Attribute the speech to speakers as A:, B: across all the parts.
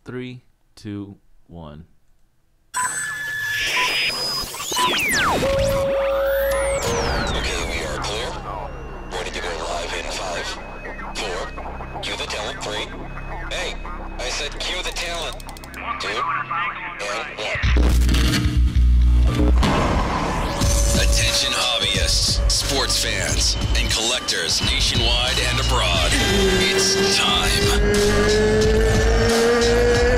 A: 3, 2, 1.
B: Okay, we are clear. Ready to go live in 5, 4. Cue the talent. 3. Hey, I said cue the talent. 2 and 1. Attention hobbyists, sports fans, and collectors nationwide and abroad. It's time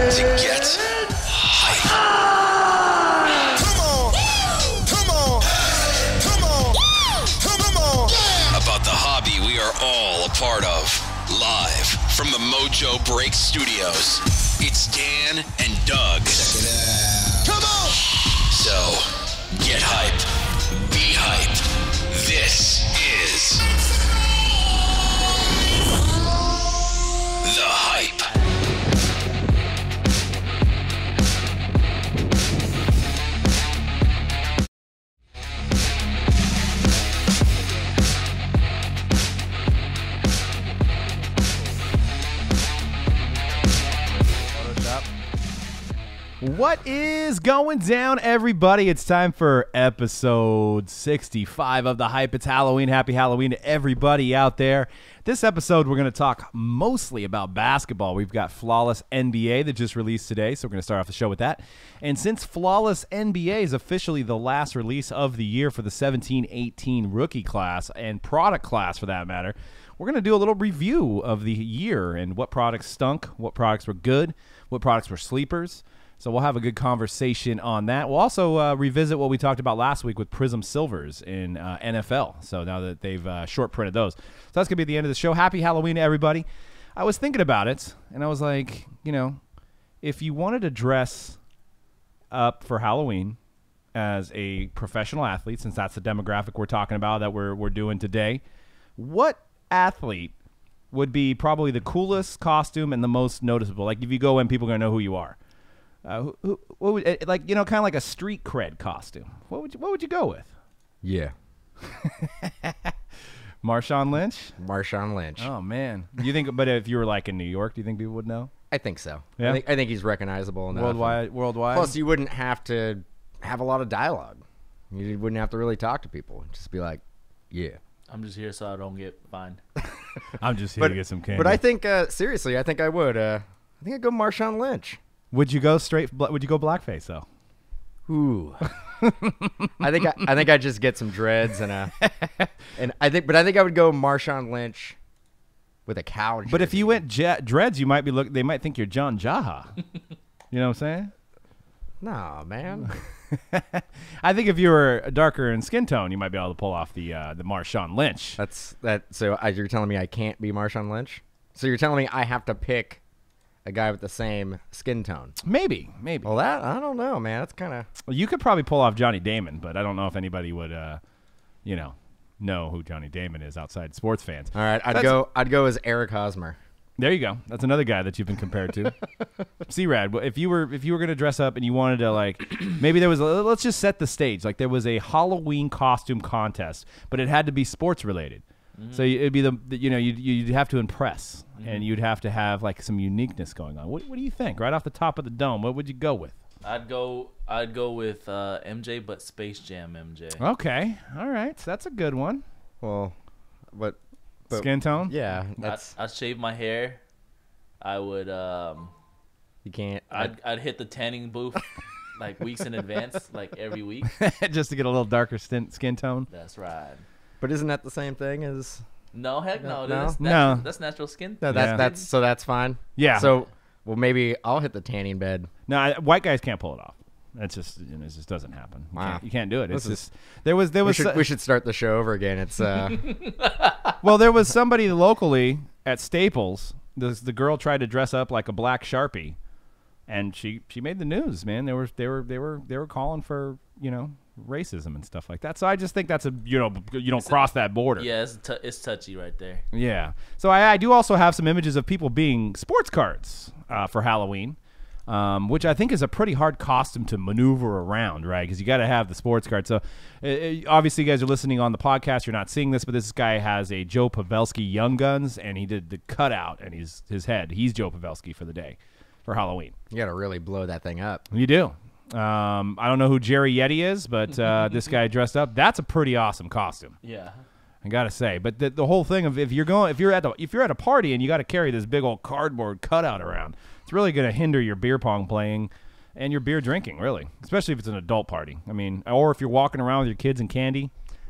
B: to get hype. Come on! Come on! Come on! Come on! About the hobby we are all a part of. Live from the Mojo Break Studios, it's Dan and Doug. Check it out. Come on! So, get hype. Be hype. This is The Hype.
C: What is going down, everybody? It's time for episode 65 of The Hype. It's Halloween. Happy Halloween to everybody out there. This episode, we're going to talk mostly about basketball. We've got Flawless NBA that just released today, so we're going to start off the show with that. And since Flawless NBA is officially the last release of the year for the 17-18 rookie class and product class for that matter, we're going to do a little review of the year and what products stunk, what products were good, what products were sleepers. So we'll have a good conversation on that. We'll also revisit what we talked about last week with Prizm Silvers in NFL. So now that they've short printed those. So that's going to be the end of the show. Happy Halloween to everybody. I was thinking about it, and I was like, you know, if you wanted to dress up for Halloween as a professional athlete, since that's the demographic we're talking about that we're doing today, what athlete would be probably the coolest costume and the most noticeable? Like if you go in, people are going to know who you are. What would, like, you know, kind of like a street cred costume. What would you go with?
D: Yeah.
C: Marshawn Lynch?
D: Marshawn Lynch.
C: Oh, man. Do you think, but if you were like in New York, do you think people would know?
D: I think so.
C: Yeah?
D: I think he's recognizable enough.
C: Worldwide?
D: Plus, you wouldn't have to have a lot of dialogue. You wouldn't have to really talk to people. Just be like, yeah.
A: I'm just here so I don't get fined.
C: I'm just here to get some candy.
D: But I think, seriously, I think I would. I think I'd go Marshawn Lynch.
C: Would you go would you go blackface, though?
D: Ooh. I think I'd just get some dreads and I think I would go Marshawn Lynch with a cow.
C: But if you went dreads, you might they might think you're John Jaha. You know what I'm saying?
D: Nah, man.
C: I think if you were darker in skin tone, you might be able to pull off the Marshawn Lynch.
D: So you're telling me I can't be Marshawn Lynch? So you're telling me I have to pick a guy with the same skin tone?
C: Maybe.
D: Well, I don't know, man. That's kind of...
C: Well, you could probably pull off Johnny Damon, but I don't know if anybody would, know who Johnny Damon is outside sports fans.
D: All right, I'd go as Eric Hosmer.
C: There you go. That's another guy that you've been compared to. C-Rad, if you were going to dress up and you wanted to, like, maybe there was let's just set the stage. Like, there was a Halloween costume contest, but it had to be sports related. Mm-hmm. So it'd be you'd have to impress, and you'd have to have like some uniqueness going on. What do you think? Right off the top of the dome, what would you go with?
A: I'd go with MJ, but Space Jam MJ.
C: Okay, all right, so that's a good one.
D: Well, but
C: skin tone?
D: Yeah,
A: I'd shave my hair. I would.
D: You can't.
A: I'd hit the tanning booth like weeks in advance, like every week,
C: just to get a little darker skin tone.
A: That's right.
D: But isn't that the same thing as?
A: No, heck no.
C: No.
A: That's natural skin.
D: No, that's fine.
C: Yeah.
D: So, well, maybe I'll hit the tanning bed.
C: No, white guys can't pull it off. That's just it just doesn't happen. You can't do it. It's just there was.
D: We should start the show over again. It's
C: well, there was somebody locally at Staples. The girl tried to dress up like a black Sharpie, and she made the news. Man, they were calling for racism and stuff like that. So I just think that's you don't cross that border.
A: Yeah, it's touchy right there.
C: Yeah. So I do also have some images of people being sports cards for Halloween, which I think is a pretty hard costume to maneuver around, right? Because you got to have the sports card. So obviously you guys are listening on the podcast. You're not seeing this, but this guy has a Joe Pavelski Young Guns, and he did the cutout and his head. He's Joe Pavelski for the day. for Halloween.
D: You got to really blow that thing up.
C: You do. I don't know who Jerry Yeti is, but this guy dressed up. That's a pretty awesome costume.
A: Yeah.
C: I gotta say, but the whole thing of if you're at a party and you got to carry this big old cardboard cutout around, it's really going to hinder your beer pong playing and your beer drinking, really, especially if it's an adult party. I mean, or if you're walking around with your kids and candy.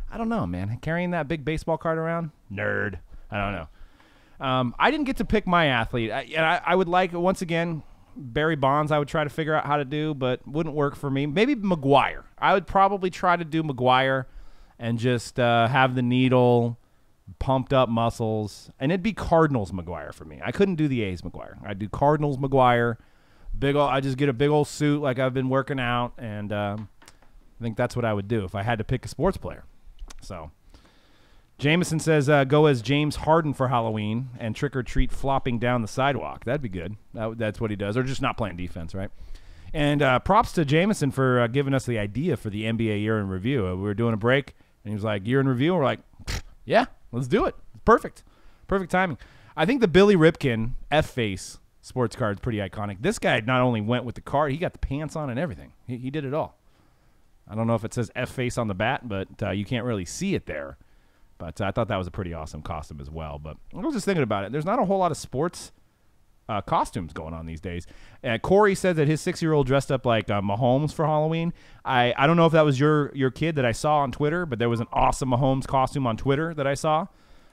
C: I don't know, man. Carrying that big baseball card around, nerd. I don't know. I didn't get to pick my athlete, and I would like once again Barry Bonds. I would try to figure out how to do, but wouldn't work for me. Maybe McGuire. I would probably try to do McGuire. And just have the needle, pumped up muscles. And it'd be Cardinals McGuire for me. I couldn't do the A's McGuire. I'd do Cardinals McGuire. I just get a big old suit like I've been working out. And I think that's what I would do if I had to pick a sports player. So, Jameson says go as James Harden for Halloween and trick or treat flopping down the sidewalk. That'd be good. That's what he does. Or just not playing defense, right? And props to Jameson for giving us the idea for the NBA year in review. We were doing a break. And he was like, year in review? We're like, yeah, let's do it. Perfect. Perfect timing. I think the Billy Ripken F-Face sports card is pretty iconic. This guy not only went with the card, he got the pants on and everything. He did it all. I don't know if it says F-Face on the bat, but you can't really see it there. But I thought that was a pretty awesome costume as well. But I was just thinking about it. There's not a whole lot of sports costumes going on these days. Corey said that his 6-year-old dressed up like Mahomes for Halloween. I don't know if that was your kid that I saw on Twitter, but there was an awesome Mahomes costume on Twitter that I saw.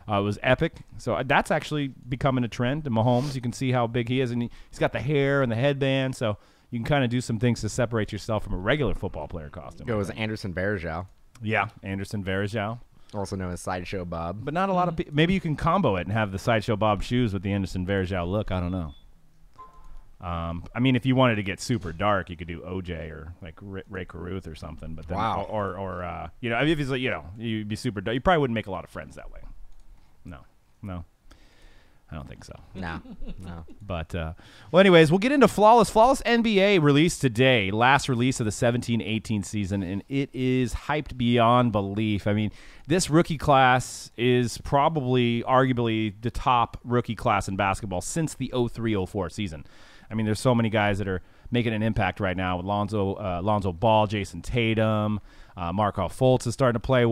C: It was epic. So that's actually becoming a trend. Mahomes, you can see how big he is, and he's got the hair and the headband, so you can kind of do some things to separate yourself from a regular football player costume.
D: It was Anderson Varejao.
C: Yeah, Anderson Varejao.
D: Also known as Sideshow Bob.
C: But not a lot of people. Maybe you can combo it and have the Sideshow Bob shoes with the Anderson Varejao look. I don't know. I mean, if you wanted to get super dark, you could do OJ or like Ray Caruth or something. But then,
D: wow.
C: Or if it's like, you'd be super dark. You probably wouldn't make a lot of friends that way. No. I don't think so.
D: No.
C: But, well, anyways, we'll get into Flawless. Flawless NBA released today, last release of the 17-18 season, and it is hyped beyond belief. I mean, this rookie class is probably, arguably, the top rookie class in basketball since the 03-04 season. I mean, there's so many guys that are making an impact right now with Lonzo Ball, Jason Tatum, Markelle Fultz is starting to play,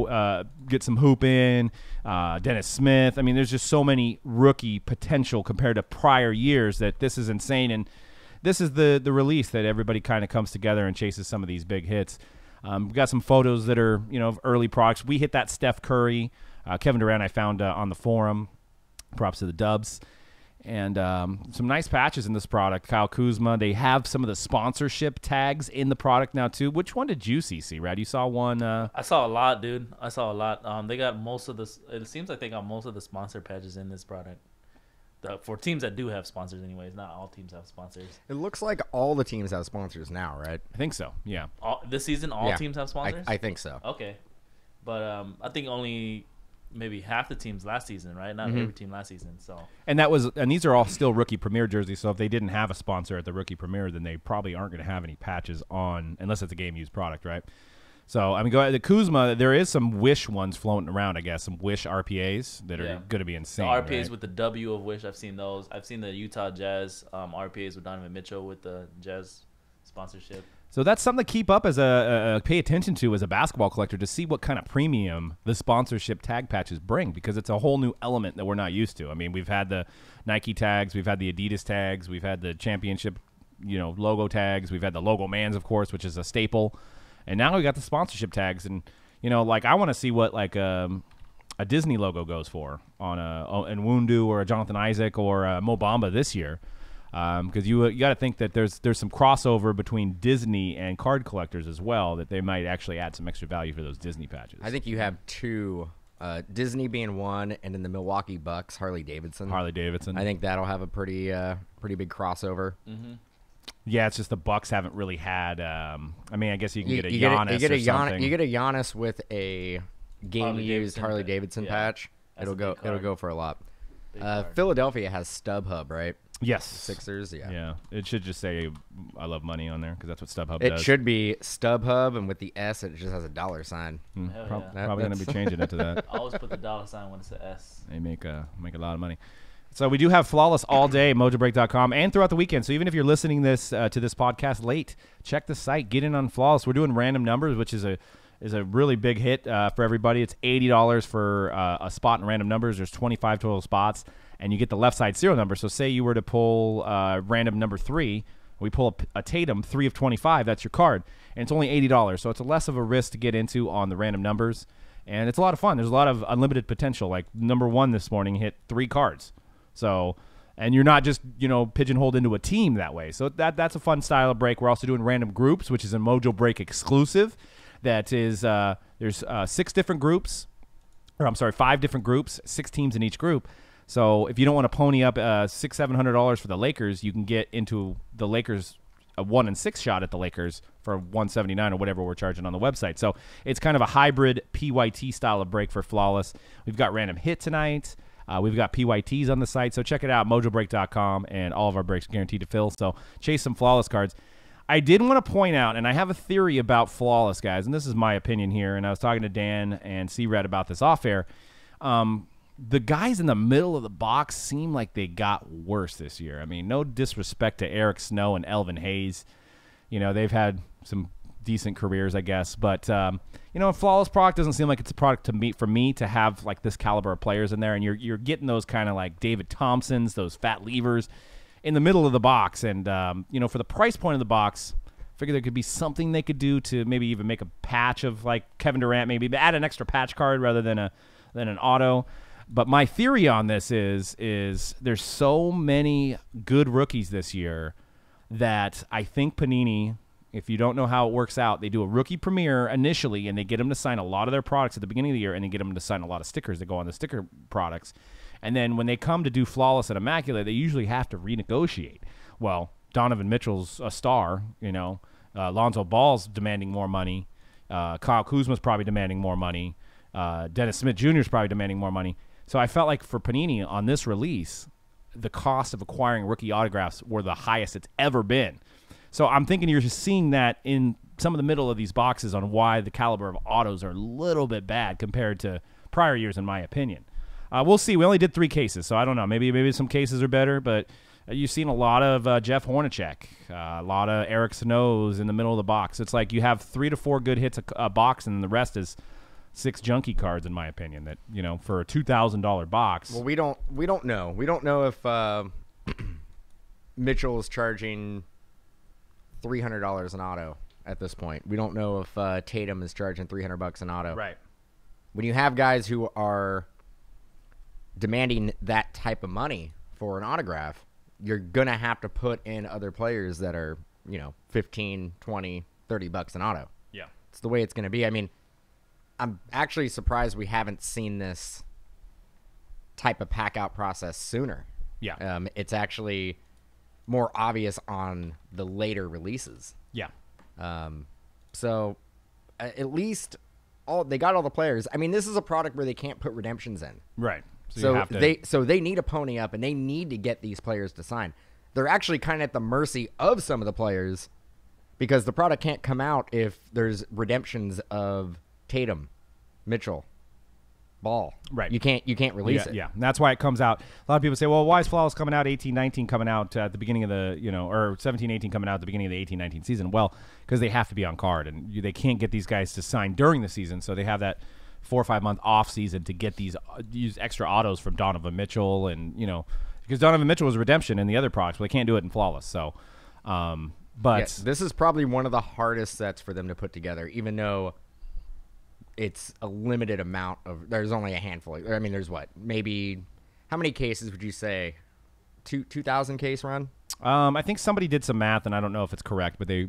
C: get some hoop in, Dennis Smith. I mean, there's just so many rookie potential compared to prior years that this is insane. And this is the release that everybody kind of comes together and chases some of these big hits. We've got some photos that are, of early products. We hit that Steph Curry, Kevin Durant I found on the forum. Props to the Dubs. And some nice patches in this product. Kyle Kuzma. They have some of the sponsorship tags in the product now, too. Which one did you see, C-Rad? You saw one?
A: I saw a lot, dude. I saw a lot. They got most of this. It seems like they got most of the sponsor patches in this product. For teams that do have sponsors anyways. Not all teams have sponsors.
D: It looks like all the teams have sponsors now, right?
C: I think so, yeah.
A: This season, all teams have sponsors?
D: I think so.
A: Okay. But I think only maybe half the teams last season, right? Not every team last season. So. And
C: these are all still rookie premier jerseys. So if they didn't have a sponsor at the rookie premier, then they probably aren't going to have any patches on, unless it's a game used product, right? So I mean, go ahead. The Kuzma. There is some Wish ones floating around, I guess. Some Wish RPAs that are going to be insane.
A: The RPAs
C: right?
A: with the W of Wish. I've seen those. I've seen the Utah Jazz RPAs with Donovan Mitchell with the Jazz sponsorship.
C: So that's something to keep up as pay attention to as a basketball collector to see what kind of premium the sponsorship tag patches bring, because it's a whole new element that we're not used to. I mean, we've had the Nike tags, we've had the Adidas tags, we've had the championship, logo tags, we've had the logo mans, of course, which is a staple, and now we got the sponsorship tags. And like I want to see what like a Disney logo goes for on a Nwundu or a Jonathan Isaac or a Mo Bamba this year. Because you got to think that there's some crossover between Disney and card collectors as well, that they might actually add some extra value for those Disney patches.
D: I think you have two, Disney being one, and then the Milwaukee Bucks, Harley Davidson. I think that'll have a pretty big crossover.
A: Mm-hmm.
C: Yeah, it's just the Bucks haven't really had. I mean, I guess you can get a Giannis or something.
D: You get a Giannis with a game-used Harley Davidson patch. It'll go for a lot. Philadelphia has StubHub, right?
C: Yes.
D: Sixers, yeah.
C: Yeah. It should just say I love money on there, because that's what StubHub
D: does.
C: It
D: should be StubHub, and with the S, it just has a $sign.
C: Probably going to be changing it to that.
A: I always put the $sign when it's an S.
C: They make a lot of money. So we do have Flawless all day, mojobreak.com, and throughout the weekend. So even if you're listening to this podcast late, check the site, get in on Flawless. We're doing random numbers, which is a really big hit for everybody. It's $80 for a spot in random numbers. There's 25 total spots, and you get the left side serial number. So say you were to pull random number 3, we pull a Tatum, 3 of 25, that's your card, and it's only $80. So it's less of a risk to get into on the random numbers, and it's a lot of fun. There's a lot of unlimited potential. Like number 1 this morning hit 3 cards. So, and you're not just, pigeonholed into a team that way. So that's a fun style of break. We're also doing random groups, which is a Mojo Break exclusive. That is, there's 5 different groups, 6 teams in each group. So if you don't want to pony up $600-700 for the Lakers, you can get into the Lakers a 1 and 6 shot at the Lakers for $179 or whatever we're charging on the website. So it's kind of a hybrid PYT style of break for Flawless. We've got random hit tonight. We've got PYTs on the site, so check it out, mojobreak.com, and all of our breaks guaranteed to fill. So chase some Flawless cards. I did want to point out, and I have a theory about Flawless, guys, and this is my opinion here, and I was talking to Dan and C-Red about this off air. The guys in the middle of the box seem like they got worse this year. I mean, no disrespect to Eric Snow and Elvin Hayes. They've had some decent careers, I guess. But, a Flawless product doesn't seem like it's a product for me to have, like, this caliber of players in there. And you're getting those kind of, like, David Thompsons, those fat levers in the middle of the box. And, for the price point of the box, I figure there could be something they could do to maybe even make a patch of, like, Kevin Durant, maybe add an extra patch card rather than an auto. But my theory on this is there's so many good rookies this year that I think Panini, if you don't know how it works out, they do a rookie premiere initially, and they get them to sign a lot of their products at the beginning of the year, and they get them to sign a lot of stickers that go on the sticker products. And then when they come to do Flawless and Immaculate, they usually have to renegotiate. Well, Donovan Mitchell's a star, Lonzo Ball's demanding more money. Kyle Kuzma's probably demanding more money. Dennis Smith Jr. is probably demanding more money. So I felt like for Panini on this release, the cost of acquiring rookie autographs were the highest it's ever been. So I'm thinking you're just seeing that in some of the middle of these boxes on why the caliber of autos are a little bit bad compared to prior years, in my opinion. We'll see. We only did 3 cases, so I don't know. Maybe some cases are better, but you've seen a lot of Jeff Hornacek, a lot of Eric Snows in the middle of the box. It's like you have 3 to 4 good hits a box, and the rest is 6 junky cards, in my opinion, that, for a $2,000 box.
D: Well, we don't know. We don't know if Mitchell is charging $300 an auto at this point. We don't know if Tatum is charging $300 an auto.
C: Right.
D: When you have guys who are demanding that type of money for an autograph, you're going to have to put in other players that are, $15, $20, $30 an auto.
C: Yeah.
D: It's the way it's going to be. I mean, I'm actually surprised we haven't seen this type of pack-out process sooner.
C: Yeah.
D: It's actually more obvious on the later releases.
C: Yeah.
D: So at least they got all the players. I mean, this is a product where they can't put redemptions in.
C: Right.
D: So they need to pony up, and they need to get these players to sign. They're actually kind of at the mercy of some of the players because the product can't come out if there's redemptions of Tatum, Mitchell, Ball.
C: Right.
D: You can't release it.
C: Yeah. And that's why it comes out. A lot of people say, well, why is Flawless coming out 18-19 coming out at the beginning of the, or 17-18 coming out at the beginning of the 18-19 season? Well, because they have to be on card, and they can't get these guys to sign during the season, so they have that 4 or 5 month off season to get these use extra autos from Donovan Mitchell, and because Donovan Mitchell was redemption in the other products, but they can't do it in Flawless. So, but
D: this is probably one of the hardest sets for them to put together, even though it's a limited amount of. There's only a handful. I mean, there's maybe how many cases would you say? 2,000 case run?
C: I think somebody did some math, and I don't know if it's correct, but they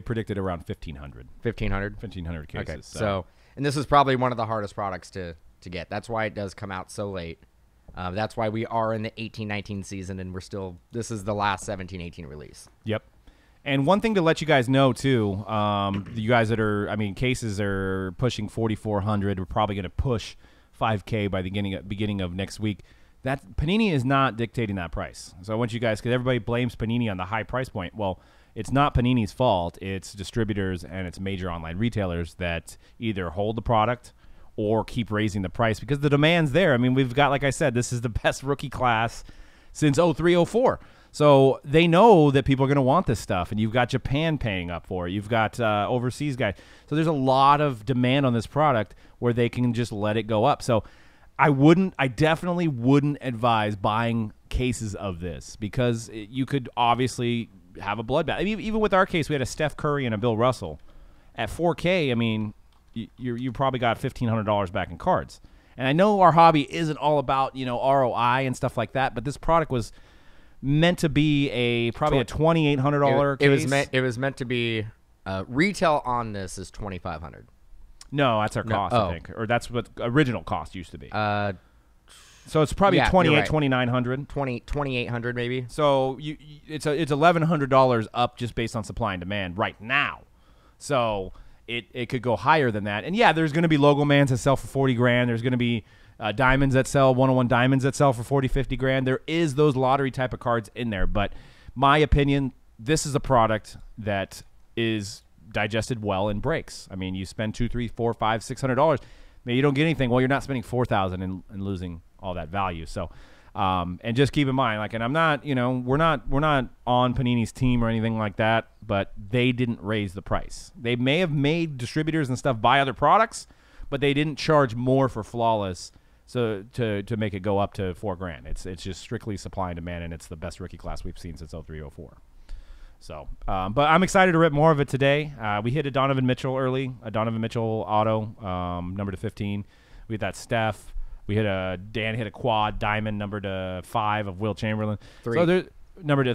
C: predicted around 1,500. 1,500 cases.
D: Okay, so and this is probably one of the hardest products to get. That's why it does come out so late. That's why we are in the 18-19 season, and this is the last 17-18 release.
C: Yep. And one thing to let you guys know, too, you guys that cases are pushing 4,400. We're probably going to push 5K by the beginning of next week. That Panini is not dictating that price. So I want you guys, because everybody blames Panini on the high price point. Well, it's not Panini's fault. It's distributors and it's major online retailers that either hold the product or keep raising the price because the demand's there. I mean, we've got, like I said, this is the best rookie class since 03-04. So they know that people are going to want this stuff, and you've got Japan paying up for it. You've got overseas guys. So there's a lot of demand on this product where they can just let it go up. So I definitely wouldn't advise buying cases of this because you could obviously have a bloodbath. I mean, even with our case, we had a Steph Curry and a Bill Russell. At 4K, I mean, you probably got $1,500 back in cards. And I know our hobby isn't all about, ROI and stuff like that, but this product was meant to be probably a $2,800 case.
D: It was meant to be retail on this is $2,500.
C: No, that's our cost, I think, or that's what original cost used to be. So it's probably $2,900,
D: $2,800 maybe.
C: So it's $1,100 up just based on supply and demand right now. So it could go higher than that. And yeah, there's going to be logo mans that sell for 40 grand. There's going to be diamonds that sell 101 diamonds that sell for 40, 50 grand. There is those lottery type of cards in there, but my opinion, this is a product that is digested well and breaks. I mean, you spend $200, $300, $400, $500, $600. Maybe you don't get anything. Well, you're not spending $4,000 and losing all that value. So, and just keep in mind, and I'm not, we're not on Panini's team or anything like that, but they didn't raise the price. They may have made distributors and stuff buy other products, but they didn't charge more for Flawless. So to make it go up to $4 grand, it's just strictly supply and demand, and it's the best rookie class we've seen since 03-04. So, but I'm excited to rip more of it today. We hit a Donovan Mitchell early, a Donovan Mitchell auto, number to 15. We hit that Steph. Dan hit a quad diamond number to 5 of Will Chamberlain. So there's number to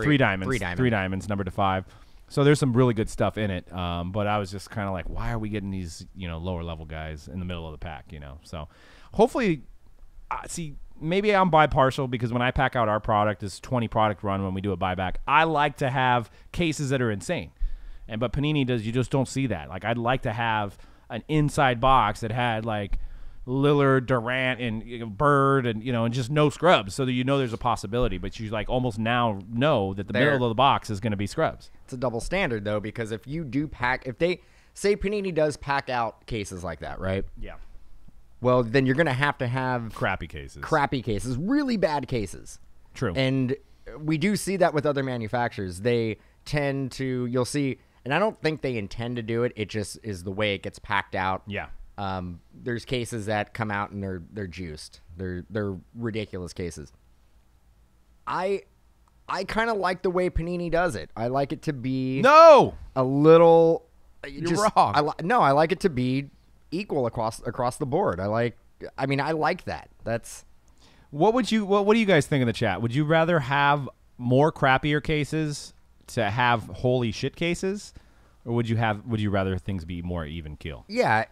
C: three diamonds. Three diamonds, number to 5. So there's some really good stuff in it. But I was just kind of like, why are we getting these lower level guys in the middle of the pack? So hopefully, maybe I'm bipartial because when I pack out our product, this 20 product run when we do a buyback, I like to have cases that are insane. But Panini you just don't see that. Like, I'd like to have an inside box that had like Lillard, Durant, and Bird, and and just no scrubs, so that there's a possibility. But you almost now know that the middle of the box is going to be scrubs.
D: It's a double standard though, because if you do if they say Panini does pack out cases like that, right?
C: Yeah.
D: Well, then you're going to have
C: crappy cases,
D: really bad cases.
C: True.
D: And we do see that with other manufacturers. They tend to, you'll see, and I don't think they intend to do it. It just is the way it gets packed out.
C: Yeah.
D: There's cases that come out and they're juiced. They're ridiculous cases. I kind of like the way Panini does it. I like it to be a little.
C: You're wrong.
D: I like it to be equal across the board. I like that. That's
C: what do you guys think in the chat? Would you rather have more crappier cases to have holy shit cases, or would you rather things be more even keel?
D: Yeah,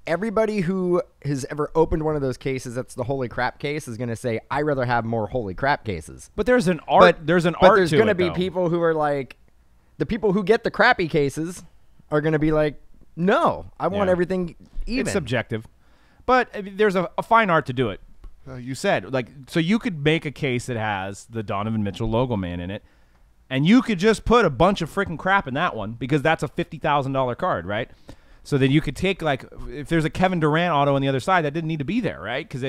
D: everybody who has ever opened one of those cases that's the holy crap case is going to say, I rather have more holy crap cases.
C: But there's an art. There's
D: going to be people who are like, the people who get the crappy cases are going to be like, no, I want everything even.
C: It's subjective, but there's a fine art to do it. You said, so you could make a case that has the Donovan Mitchell logo man in it, and you could just put a bunch of freaking crap in that one because that's a $50,000 card, right? So then you could take, if there's a Kevin Durant auto on the other side, that didn't need to be there, right? Because,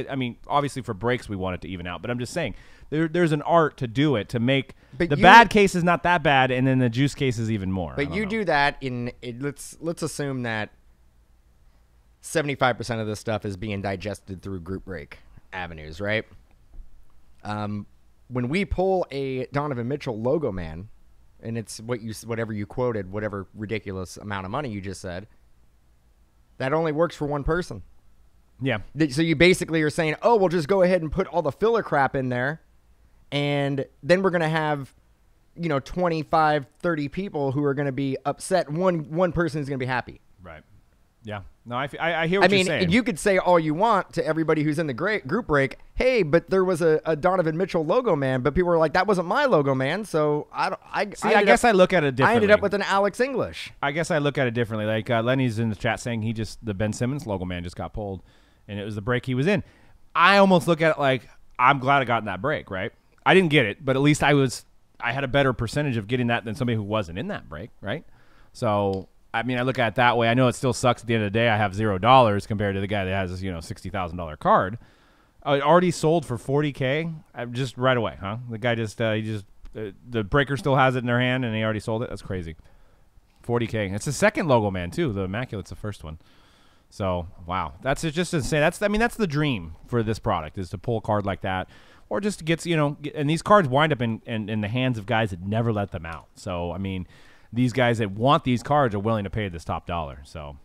C: obviously for breaks we want it to even out. But I'm just saying, there's an art to do it, to make bad case is not that bad, and then the juice case is even more.
D: But do that let's assume that 75% of this stuff is being digested through group break avenues, right? When we pull a Donovan Mitchell logo man, and it's whatever you quoted, whatever ridiculous amount of money you just said, that only works for one person.
C: Yeah.
D: So you basically are saying, oh, we'll just go ahead and put all the filler crap in there, and then we're going to have, 25, 30 people who are going to be upset. One person is going to be happy.
C: Right. Yeah. No, I hear what you're saying.
D: You could say all you want to everybody who's in the group break, hey, but there was a Donovan Mitchell logo man, but people were like, that wasn't my logo man, so I
C: guess I look at it differently.
D: I ended up with an Alex English.
C: I guess I look at it differently. Like Lenny's in the chat saying the Ben Simmons logo man just got pulled, and it was the break he was in. I almost look at it like, I'm glad I got in that break, right? I didn't get it, but at least I had a better percentage of getting that than somebody who wasn't in that break, right? So I mean, I look at it that way. I know it still sucks at the end of the day. I have $0 compared to the guy that has, $60,000 card. It already sold for $40K just right away, huh? The guy the breaker still has it in their hand and he already sold it. That's crazy. $40K. It's the second logo man too. The Immaculate's the first one. So wow, that's just insane. That's the dream for this product is to pull a card like that, or just get and these cards wind up in the hands of guys that never let them out. So I mean, these guys that want these cards are willing to pay this top dollar. So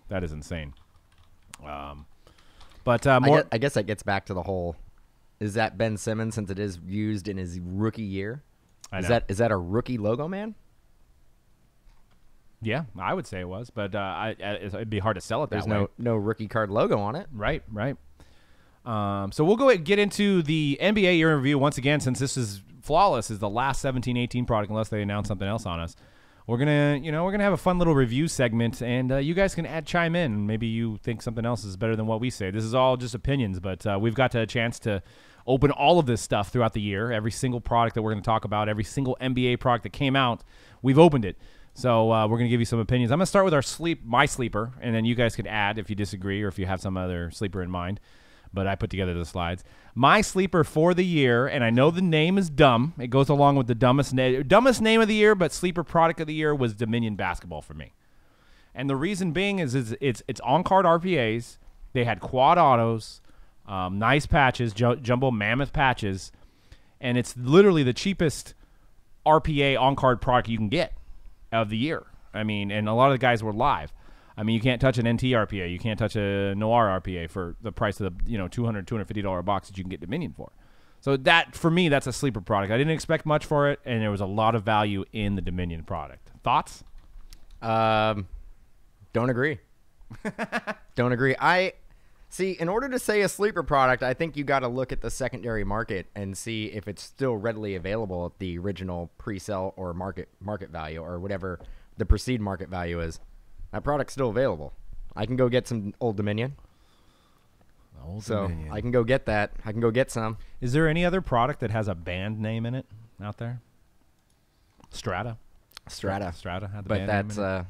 C: that is insane. But
D: I guess that gets back to the whole: is that Ben Simmons since it is used in his rookie year? Is that a rookie logo man?
C: Yeah, I would say it was, but it'd be hard to sell it that way.
D: There's no rookie card logo on it.
C: Right. So we'll go ahead and get into the NBA year in review once again, since this is Flawless is the last 17-18 product, unless they announce something else on us. We're gonna have a fun little review segment, and you guys can chime in. Maybe you think something else is better than what we say. This is all just opinions, but we've got a chance to open all of this stuff throughout the year. Every single product that we're going to talk about, every single NBA product that came out, we've opened it. So we're going to give you some opinions. I'm going to start with my sleeper, and then you guys can add if you disagree or if you have some other sleeper in mind. But I put together the slides. My sleeper for the year, and I know the name is dumb. It goes along with the dumbest name of the year, but sleeper product of the year was Dominion Basketball for me. And the reason being is it's on-card RPAs. They had quad autos, nice patches, jumbo mammoth patches, and it's literally the cheapest RPA on-card product you can get of the year. I mean, and a lot of the guys were live. I mean, you can't touch an NT RPA. You can't touch a Noir RPA for the price of the $250 box that you can get Dominion for. So that, for me, that's a sleeper product. I didn't expect much for it, and there was a lot of value in the Dominion product. Thoughts?
D: Don't agree. Don't agree. See, in order to say a sleeper product, I think you got to look at the secondary market and see if it's still readily available at the original pre-sale or market value or whatever the perceived market value is. That product's still available. I can go get some Old Dominion. Dominion. I can go get that. I can go get some.
C: Is there any other product that has a band name in it out there? Strata had the
D: but
C: band
D: that's
C: name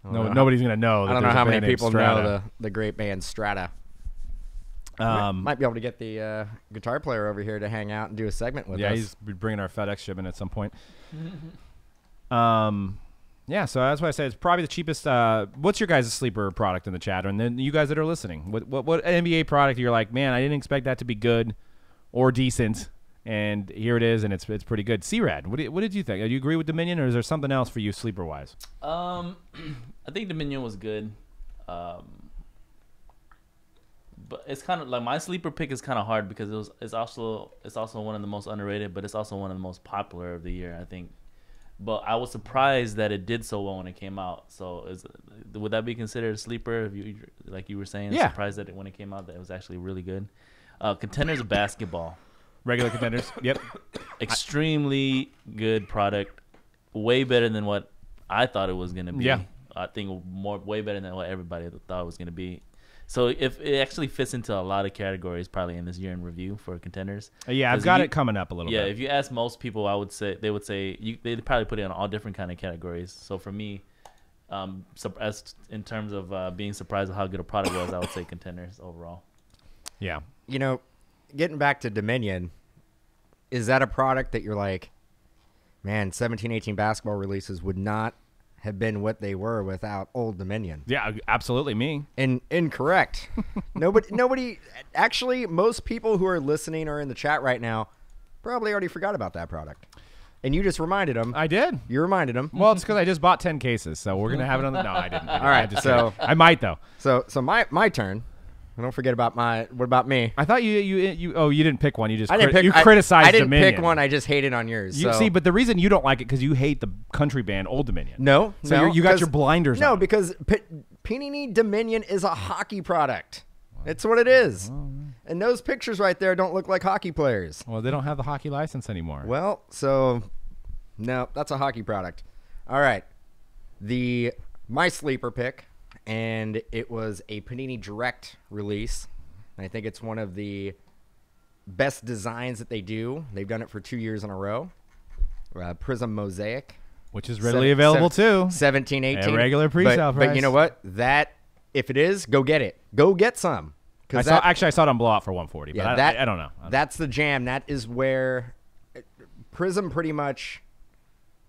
C: in it. Nobody's gonna know.
D: I don't know how many people know the great band Strata. Might be able to get the guitar player over here to hang out and do a segment with us.
C: Yeah, he's bringing our FedEx shipment at some point. Yeah, so that's why I say it's probably the cheapest. What's your guys' sleeper product in the chat? And then you guys that are listening, what NBA product you're like, man, I didn't expect that to be good or decent, and here it is, and it's pretty good. C-Rad, what did you think? Do you agree with Dominion, or is there something else for you sleeper-wise?
A: I think Dominion was good. But it's kind of like my sleeper pick is kind of hard because it's also one of the most underrated, but it's also one of the most popular of the year, I think. But I was surprised that it did so well when it came out. So would that be considered a sleeper? If you, like you were saying,
C: yeah.
A: Surprised that when it came out that it was actually really good. Contenders basketball,
C: regular Contenders. Yep,
A: extremely good product, way better than what I thought it was gonna be.
C: Yeah,
A: I think way better than what everybody thought it was gonna be. So if it actually fits into a lot of categories, probably in this year in review for Contenders.
C: Yeah, I've got it coming up a little bit.
A: Yeah, if you ask most people, they'd probably put it in all different kind of categories. So for me, as in terms of being surprised at how good a product was, I would say Contenders overall.
C: Yeah.
D: Getting back to Dominion, is that a product that you're like, man, 17-18 basketball releases would not have been what they were without Old Dominion?
C: Yeah, absolutely me.
D: Incorrect. Nobody, actually, most people who are listening or in the chat right now probably already forgot about that product. And you just reminded them.
C: I did.
D: You reminded them.
C: Well, it's because I just bought 10 cases, so we're going to have it on the... No, I didn't.
D: All right,
C: I might, though.
D: So my turn. Don't forget about what about me?
C: I thought you didn't pick one. You just criticized
D: I didn't
C: Dominion.
D: pick one. I just hated on yours.
C: See, but the reason you don't like it because you hate the country band Old Dominion.
D: No,
C: you got your blinders on.
D: No, because Panini Dominion is a hockey product. It's what it is. And those pictures right there don't look like hockey players.
C: Well, they don't have the hockey license anymore.
D: Well, so no, that's a hockey product. All right, my sleeper pick. And it was a Panini Direct release. I think it's one of the best designs that they do. They've done it for 2 years in a row. Prizm Mosaic.
C: which is readily available too.
D: 17, 18.
C: A regular pre-sale price.
D: But you know what? That if it is, go get it. Go get some.
C: I saw it on blowout for 140.
D: Yeah,
C: but I don't know.
D: That's the jam. That is where Prizm pretty much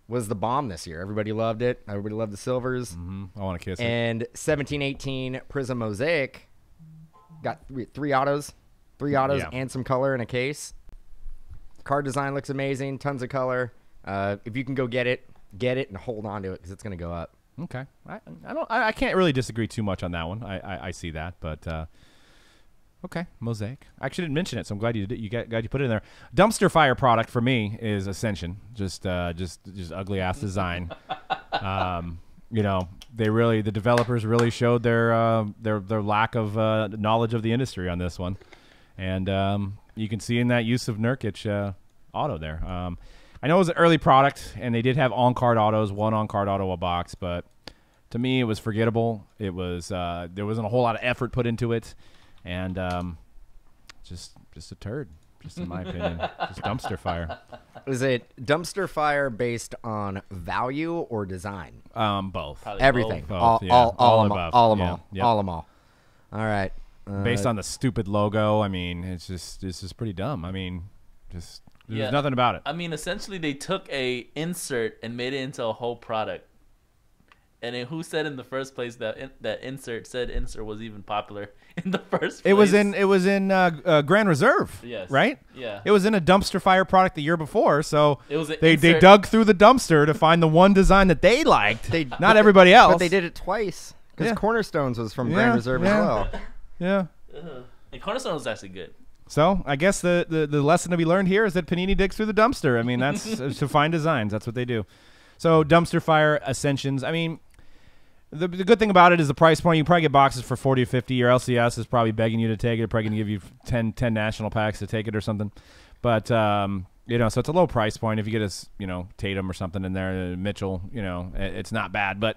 D: was the bomb this year. Everybody loved it. Everybody loved the silvers.
C: I want to kiss it.
D: And 17, 18 Prizm Mosaic got three autos and some color in a case. Card design looks amazing. Tons of color. If you can go get it and hold on to it because it's going to go up.
C: Okay. I can't really disagree too much on that one. I see that, but okay, Mosaic. I actually didn't mention it, so I'm glad you put it in there. Dumpster fire product for me is Ascension. Just ugly ass design. The developers really showed their lack of knowledge of the industry on this one, and you can see in that use of Nurkic auto there. I know it was an early product, and they did have on-card autos, one on-card auto a box, but to me it was forgettable. It was there wasn't a whole lot of effort put into it, and just a turd, just in my opinion. Just dumpster fire.
D: Was it dumpster fire based on value or design?
C: Both.
A: Probably
D: Everything.
A: both.
C: Both, yeah.
D: All of
C: above.
D: them.
C: Yeah.
D: All of them all. All right.
C: Based on the stupid logo, I mean, it's just pretty dumb. I mean, there's nothing about it.
A: I mean, essentially, they took a insert and made it into a whole product. And then who said in the first place that insert was even popular in the first place?
C: It was in Grand Reserve.
A: Yes.
C: Right?
A: Yeah.
C: It was in a dumpster fire product the year before, so
A: It was an
C: they
A: insert.
C: dug through the dumpster to find the one design that they liked. Not everybody else.
D: But they did it twice because
C: Yeah.
D: Cornerstones was from Grand Reserve as well.
C: Yeah.
A: And Cornerstone was actually good.
C: So I guess the lesson to be learned here is that Panini digs through the dumpster. I mean, that's to find designs. That's what they do. So dumpster fire Ascensions. I mean, the good thing about it is the price point. You can probably get boxes for 40 or 50. Your LCS is probably begging you to take it. They're probably going to give you 10 national packs to take it or something. But so it's a low price point. If you get Tatum or something in there, Mitchell, it's not bad. But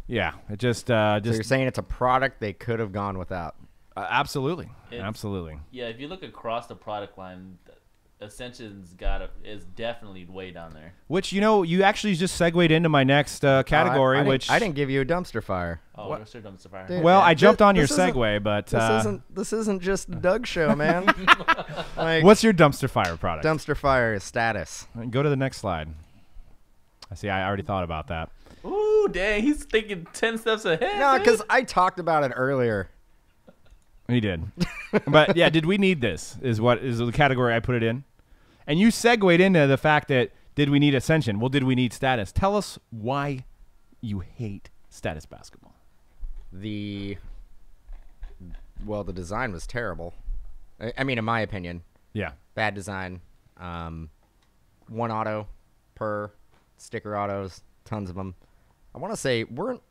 C: yeah, it just. So
D: you're saying it's a product they could have gone without.
C: Absolutely. Absolutely.
A: Yeah, if you look across the product line, Ascension's is definitely way down there.
C: Which you actually just segued into my next category, which
D: I didn't give you a dumpster fire.
A: Oh, what's your dumpster fire?
D: Dude,
C: well, I jumped on your
D: this isn't-
C: segue, but
D: This isn't just Doug's show, man. Like,
C: what's your dumpster fire product?
D: dumpster fire is status?
C: Go to the next slide. I see. I already thought about that.
A: Ooh, dang, he's thinking 10 steps ahead.
D: No,
A: dude.
D: because I talked about it earlier.
C: He did. But yeah, did we need this? Is the category I put it in? And you segued into the fact that did we need Ascension? Well, did we need status? Tell us why you hate status basketball.
D: The design was terrible. I mean, in my opinion,
C: Yeah.
D: bad design. One auto per sticker autos, tons of them. I want to say weren't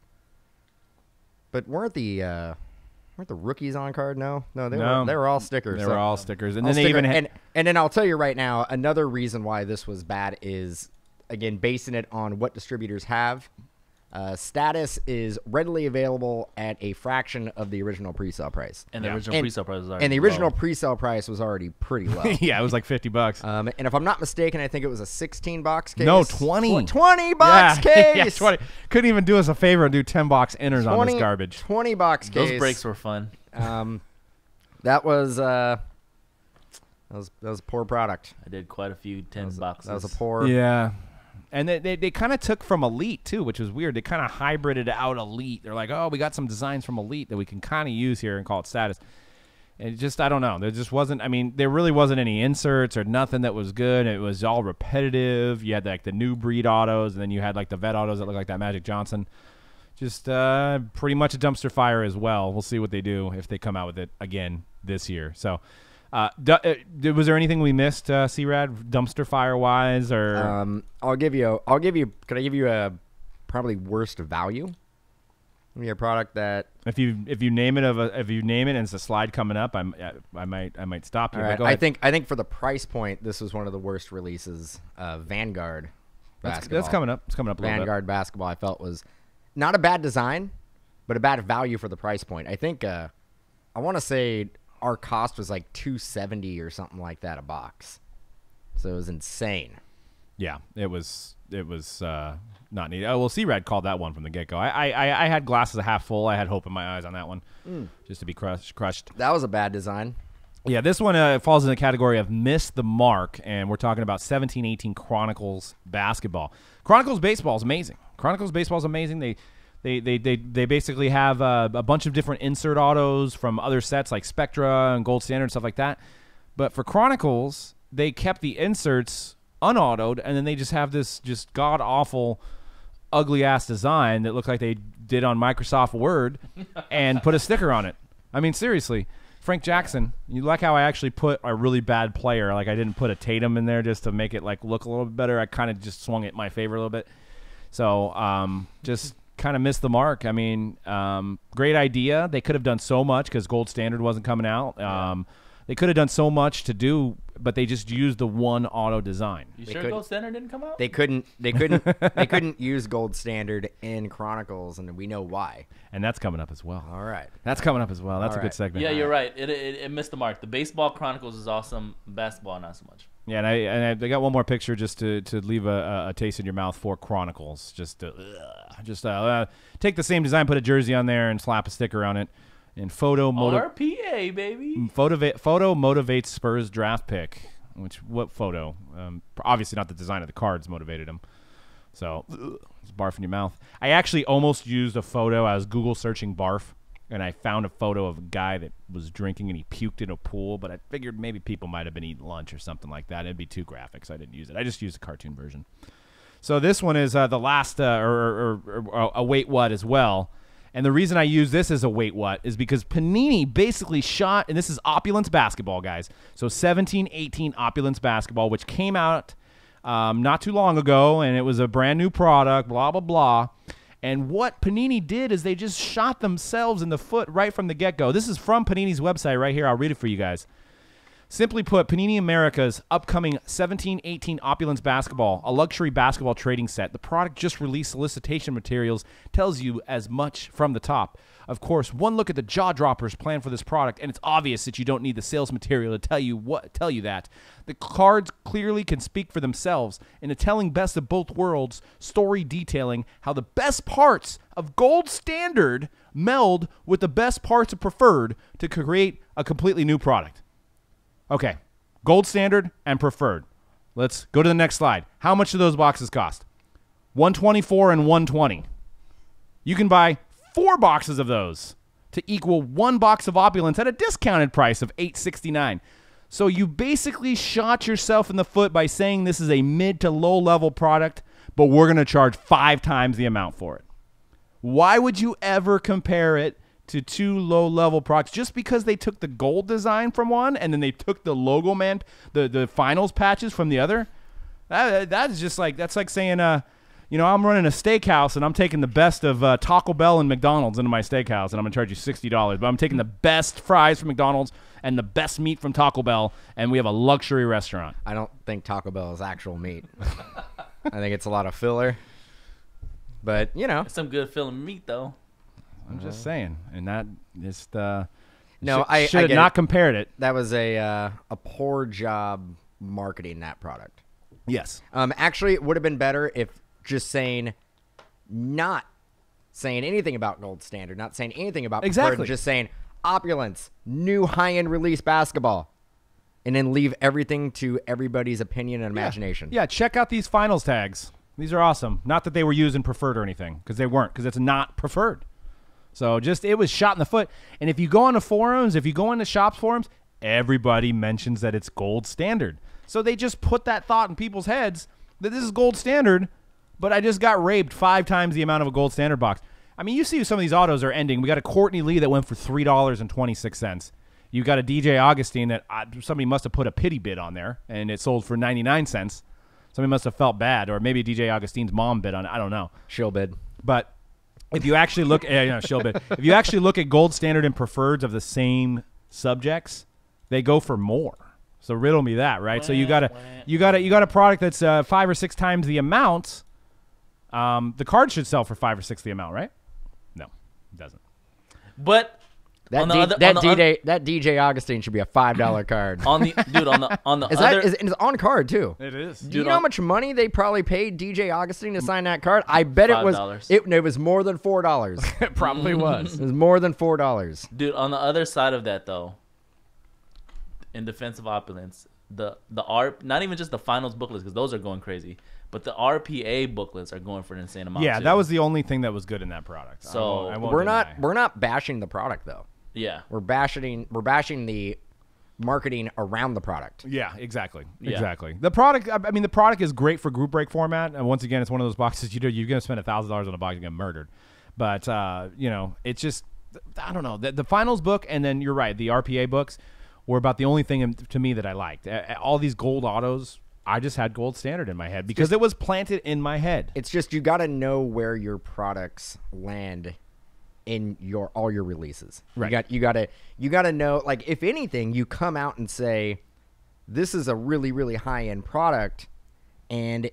D: the rookies on card? No, they were all stickers.
C: They were all stickers, and
D: all
C: then they even
D: sticker- and then I'll tell you right now, another reason why this was bad is again basing it on what distributors have. Status is readily available at a fraction of the original pre-sale price.
A: And the original pre-sale price was already
D: And the original pre-sale price was already pretty low.
C: yeah, it was like $50.
D: And if I'm not mistaken, I think it was a 16-box case.
C: No, 20.
D: 20-box case.
C: Yeah, 20. Couldn't even do us a favor and do 10-box inners on this garbage.
D: 20-box case.
A: Those breaks were fun.
D: That was a poor product.
A: I did quite a few 10 boxes.
D: That was a poor.
C: Yeah. And they kind of took from Elite, too, which was weird. They kind of hybrided out Elite. They're like, oh, we got some designs from Elite that we can kind of use here and call it status. And it just, I don't know. There just wasn't, there really wasn't any inserts or nothing that was good. It was all repetitive. You had like the new breed autos, and then you had like the vet autos that look like that Magic Johnson. Just pretty much a dumpster fire as well. We'll see what they do if they come out with it again this year. So, was there anything we missed, C-Rad, dumpster fire wise, or?
D: Could I give you a probably worst value? Maybe a product that
C: If you name it and it's a slide coming up, I might stop you.
D: all right,
C: Go ahead.
D: I think for the price point, this was one of the worst releases. Vanguard basketball.
C: That's coming up. It's coming up a little bit.
D: Vanguard basketball, I felt was not a bad design, but a bad value for the price point. I think I want to say our cost was like $270 or something like that a box, so it was insane.
C: Yeah, it was not neat. Oh, well, C-Rad called that one from the get-go. I had glasses half full. I had hope in my eyes on that one, just to be crushed.
D: That was a bad design.
C: Yeah, this one falls in the category of missed the mark, and we're talking about 17-18 Chronicles basketball. Chronicles baseball is amazing. They basically have a bunch of different insert autos from other sets like Spectra and Gold Standard and stuff like that. But for Chronicles, they kept the inserts unautoed, and then they just have this just god-awful, ugly-ass design that looked like they did on Microsoft Word and put a sticker on it. I mean, seriously. Frank Jackson, you like how I actually put a really bad player. Like, I didn't put a Tatum in there just to make it, like, look a little bit better. I kind of just swung it in my favor a little bit. So, just kind of missed the mark. I mean, great idea. They could have done so much because Gold Standard wasn't coming out. They could have done so much to do, but they just used the one auto design.
A: You sure Gold Standard didn't come out?
D: They couldn't use Gold Standard in Chronicles, and we know why.
C: And that's coming up as well.
D: All right.
C: That's coming up as well. That's a good segment.
A: Yeah, you're right. It missed the mark. The baseball Chronicles is awesome. Basketball, not so much.
C: Yeah, and I got one more picture just to leave a taste in your mouth for Chronicles. Just take the same design, put a jersey on there, and slap a sticker on it. And
A: RPA, baby.
C: Photo motivates Spurs draft pick. What photo? Obviously not the design of the cards motivated him. So, it's barf in your mouth. I actually almost used a photo. I was Google searching barf, and I found a photo of a guy that was drinking and he puked in a pool, but I figured maybe people might have been eating lunch or something like that. It'd be too graphic, so I didn't use it. I just used the cartoon version. So this one is the last, a wait what as well. And the reason I use this as a wait what is because Panini basically shot, and this is Opulence basketball, guys. So 17-18 Opulence basketball, which came out not too long ago, and it was a brand new product, blah, blah, blah. And what Panini did is they just shot themselves in the foot right from the get-go. This is from Panini's website right here. I'll read it for you guys. Simply put, Panini America's upcoming 17-18 Opulence basketball, a luxury basketball trading set. The product just released solicitation materials, tells you as much from the top. Of course, one look at the jaw droppers planned for this product, and it's obvious that you don't need the sales material to tell you that. The cards clearly can speak for themselves in a telling best of both worlds story detailing how the best parts of Gold Standard meld with the best parts of Preferred to create a completely new product. Okay, Gold Standard and Preferred. Let's go to the next slide. How much do those boxes cost? $124 and $120. You can buy 4 boxes of those to equal 1 box of Opulence at a discounted price of $8.69. So you basically shot yourself in the foot by saying this is a mid to low level product, but we're going to charge 5 times the amount for it. Why would you ever compare it to 2 low-level products just because they took the gold design from one and then they took the logo man, the finals patches from the other? That's just like, that's like saying, I'm running a steakhouse and I'm taking the best of Taco Bell and McDonald's into my steakhouse and I'm going to charge you $60, but I'm taking the best fries from McDonald's and the best meat from Taco Bell, and we have a luxury restaurant.
D: I don't think Taco Bell is actual meat. I think it's a lot of filler. But,
A: It's some good filling meat, though.
C: I'm just saying, and that just
D: I
C: should have not compared it.
D: That was a poor job marketing that product.
C: Yes.
D: Actually, it would have been better if just not saying anything about Gold Standard, not saying anything about Preferred, just saying Opulence, new high-end release basketball, and then leave everything to everybody's opinion and imagination.
C: Yeah, check out these finals tags. These are awesome. Not that they were used in Preferred or anything, because they weren't, because it's not Preferred. So it was shot in the foot. And if you go on the forums, if you go on the shops forums, everybody mentions that it's Gold Standard. So they just put that thought in people's heads that this is Gold Standard, but I just got raped 5 times the amount of a Gold Standard box. I mean, you see some of these autos are ending. We got a Courtney Lee that went for $3.26. You got a DJ Augustine that somebody must have put a pity bid on there, and it sold for 99 cents. Somebody must have felt bad, or maybe DJ Augustine's mom bid on it. I don't know.
D: She'll bid.
C: But if you actually look, she'll bid. If you actually look at Gold Standard and Preferreds of the same subjects, they go for more. So riddle me that, right? So you got a product that's 5 or 6 times the amount. The card should sell for 5 or 6 the amount, right? No, it doesn't.
A: But
D: That DJ Augustine should be a $5 card.
A: On the
D: It's on card too.
C: It is.
D: Do you know how much money they probably paid DJ Augustine to sign that card? I bet it was more than $4.
C: It probably was.
D: It was more than $4.
A: Dude, on the other side of that though, in defense of opulence, the not even just the finals booklets, because those are going crazy, but the RPA booklets are going for an insane amount.
C: Yeah,
A: too.
C: that was the only thing that was good in that product.
A: So
C: I won't
D: we're
C: deny.
D: not bashing the product though.
A: Yeah,
D: We're bashing the marketing around the product.
C: Yeah, exactly.
A: Yeah.
C: Exactly. The product, I mean, the product is great for group break format. And once again, it's one of those boxes you're going to spend $1,000 on a box and get murdered. But, it's just, I don't know. The finals book, and then you're right, the RPA books were about the only thing to me that I liked. All these gold autos, I just had gold standard in my head because it was planted in my head.
D: It's just you got to know where your products land in all your releases.
C: Right.
D: You got to know, like, if anything, you come out and say this is a really, really high-end product, and